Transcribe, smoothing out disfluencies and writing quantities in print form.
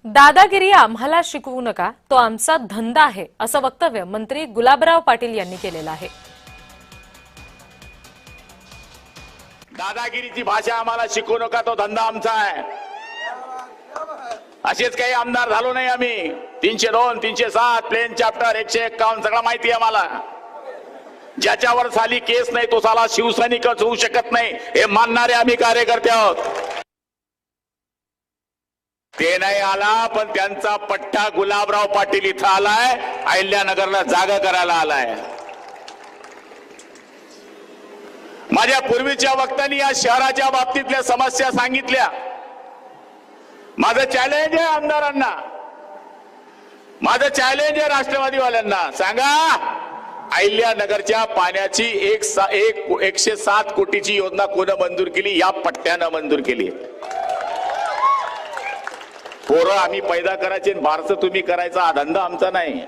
दादागिरी आम्हाला शिकवू नका, तो आमचा धंदा आहे, असं वक्तव्य मंत्री गुलाबराव पाटील यांनी केलेलं आहे. दादागिरीची भाषा आम्हाला शिकवू नका, तो धंदा आमचा आहे. असेच काही आमदार झालो नाही आम्ही. 302, 307, प्लेन चॅप्टर 151 सगळं माहिती आहे मला. ज्याच्यावर साली केस नाही तो साला शिवसैनिकच होऊ शकत नाही, हे मानणारे आम्ही कार्यकर्ते आहोत. ते नाही आला, पण त्यांचा पट्टा गुलाबराव पाटील इथं आलाय, अहिल्यानगरला जागा करायला आलाय. माझ्या पूर्वीच्या वक्त्यांनी या शहराच्या बाबतीतल्या समस्या सांगितल्या. माझं चॅलेंज आहे आमदारांना, माझं चॅलेंज आहे राष्ट्रवादीवाल्यांना, सांगा अहिल्यानगरच्या पाण्याची 107 कोटीची योजना कोण मंजूर केली? या पट्ट्यानं मंजूर केली. पोरं आम्ही पैदा करायचे, बारसं तुम्ही करायचा, हा धंदा आमचा नाही.